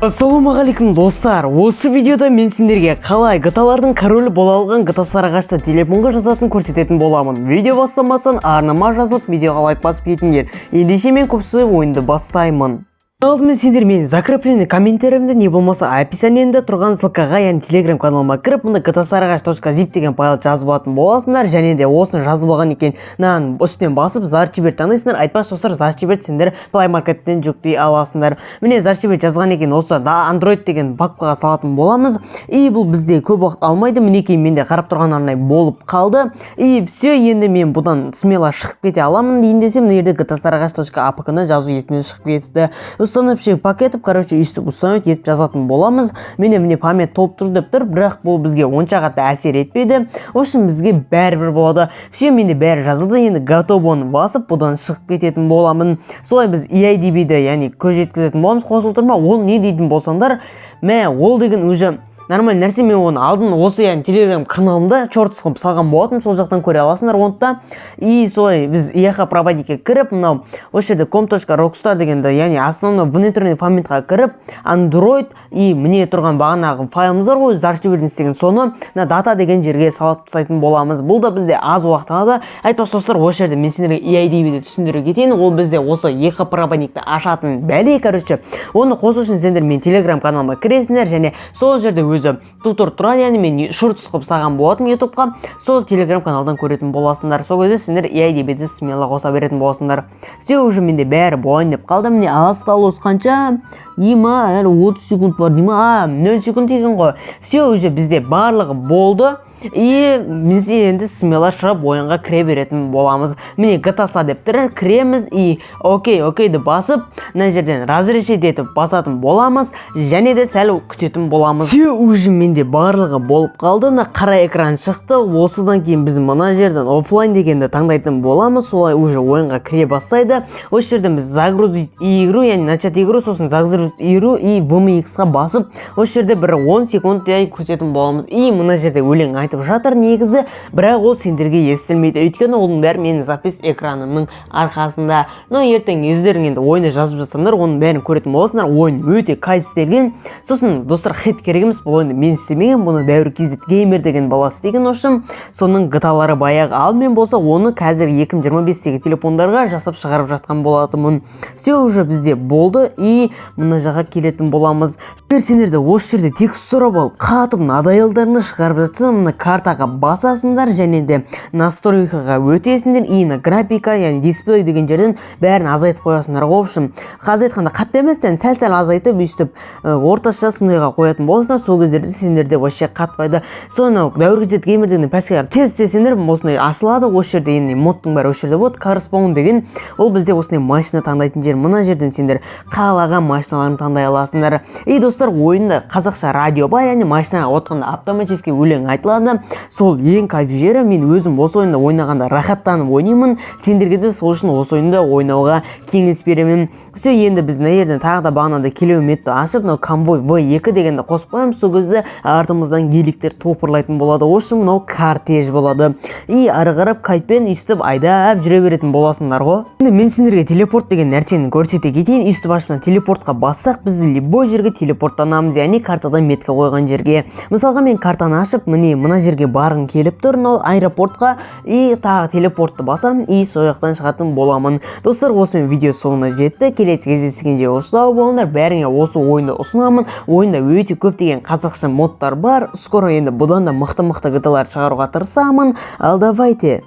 Ассалаумағалейкум достар, осы видеода мен сендерге қалай GTA-лардың королі бола алған GTA сарағашты телефонға жазатын көрсететін боламын. Видео бастамастан арнама жазылып, видеоға лайк басып кетіңдер. Ендеше мен көпсі ойынды бастаймын. Алдымен сендер менің закрепленный комментариімді не болмаса описаниемде тұрған ссылкаға, яғни телеграм каналыма кіріп, мұнда gtasaragash.zip деген файл жазып алатын боласыңдар, және де осыны жазып алған екен мынаның үстінен басып Зарчиберт таңдайсыңдар. Айтпақшы достар, Зарчиберт сендер Play Market'тен жүктей аласыңдар. Міне Зарчиберт жазған екен, осы да Android деген папкаға салатын боламыз. И бұл бізде көп уақыт алмайды. Мінекей менде қарап тұрған арнай болып қалды. И все, енді мен бұдан смело шығып кете аламын дейін десем, мына жерде gtasaragash.apk-ны жазу есімнен шығып кетті. Установщик пакетіп, короче, үстіп установить етіп жазатын боламыз. Міне память толып тұр деп тұр, бірақ бұл бізге онша қатты әсер етпейді. В общем, бізге бәрібір болады. Все, менде бәрі жазылды. Енді готовыны басып, бұдан шығып кететін боламын. Солай біз EIDB-ді, яғни көз жеткізетін боламыз. Қосылып тұр ма? Ол не дейтін болсаңдар, ол деген уже нормальный нәрсе. Мен оны алдын осы яғни телеграм каналымда шорт қылып салған болатым, сол жақтан көре аласыңдар онда. И солай біз EH проводникке кіріп, мынау осы жерде com.rockstar дегенді, яғни основной внутренний фамилға кіріп, Android и міне тұрған бағанағы файлымыз бар ғой, Zarchibert деген, соны дата деген жерге салып тастайтын боламыз. Бұл да бізде аз уақыт алады. Айтпақшы достар, осы жерде мен сендерге EIDB-ді түсіндіре кетейін. Ол бізде осы EH проводникті ашатын бәле, короче. Оны қосу үшін сендер мен телеграм каналыма кіресіңдер, және сол жерде өзі тутор тұрады, яғни мен шорт қылып салған болатым ютубқа, сол телеграм каналдан көретін боласыңдар. Сол кезде сендер EIDB-ді смело қоса беретін боласыңдар. Все, уже менде бәрі болайын деп қалды. Міне осталось қанша? Әлі 30 секунд бар дейма? 0 секунд деген ғой. Все, уже бізде барлығы болды. И біз енді смело шығып ойынға кіре беретін боламыз. Міне GTA деп тұрар, кіреміз и окейді басып, мына жерден разрешить етіп басатын боламыз, және де сәл күтетін боламыз. Все, уже менде барлығы болып қалды. Қара экран шықты. Осыдан кейін біз мына жерден офлайн дегенді таңдайтын боламыз. Солай уже ойынға кіре бастайды. Осы жерден біз загрузить игру, яғни начать игру, сосын загрузить игру и VMX-ға басып, осы жерде бір 10 секунд күтетін боламыз. И мына жерде өлең айтып жатыр негізі, бірақ ол сендерге естілмейді. Өйткені оның бәрі менің запись экранымның арқасында. Ертең өздерің енді ойны жазып жатсаңдар, оның бәрін көретін боласыңдар. Ойын өте кайф істелген. Сосын достар, хит керек емес, бұл ойынды мен істемеген, бұны дәуір кезет геймер деген бала істеген. Ошым соның GTA-лары баяғы, ал мен болса оны қазір 2025-тегі телефондарға жасап шығарып жатқан болатымын. Все, уже бізде болды и мына жаққа келетін боламыз. Сендерді осы жерде текст сұрап алып, қатып надайылдарны шығарып жатсам, мына картаға басасыңдар, және де настройкаға өтесіңдер, и на графика, яғни дисплей деген жерден бәрін азайтып қоясыңдар. В общем, қазір айтқанда қатты еместен сәл азайтып, өйстіп орташа сондайға қоятын боласыңдар. Сол кездерде сендерде вообще қатпайды. Соны дәуір кезет геймер деген пәскер тез істесеңдер, осындай ашылады. Осы жерде енді модтың бәрі осы жерде болады. Correspond деген, ол бізде осындай машина таңдайтын жер. Мына жерден сендер қалаған машиналарын таңдай аласыңдар. И достар, ойында қазақша радио бар, яғни машинаға отқанда автоматически өлең айтылады. Сол ең кайф жері. Мен өзім осы ойында ойнағанда рахаттанып ойнаймын. Сендерге де сол үшін осы ойында ойнауға кеңес беремін. Все, енді біз мына жерден тағы да бағанада километрді ашып, конвой V2 дегенді қосып қоямыз. Сол кезде артымыздан геликтер топырлайтын болады. Осы мынау кортеж болады. И ары қарап кайппен үстіп айдап жүре беретін боласыңдар ғой. Енді мен сендерге телепорт деген нәрсені көрсете кетейін. Үстіп ашып телепортқа бассақ, біз любой жерге телепорттанамыз, яғни картада метка қойған жерге. Мысалға мен картаны ашып, мына жерге барғым келіп тұр, аэропортқа, и тағы телепортты басам, и сол жақтан шығатын боламын. Достар, осымен видео соңына жетті. Келесі кездескенше сау болыңдар. Бәріңе осы ойынды ұсынамын. Ойында өте көптеген қазақша модтар бар. Скоро енді бұдан да мықты GTA-лар шығаруға тырысамын. Ал давайте.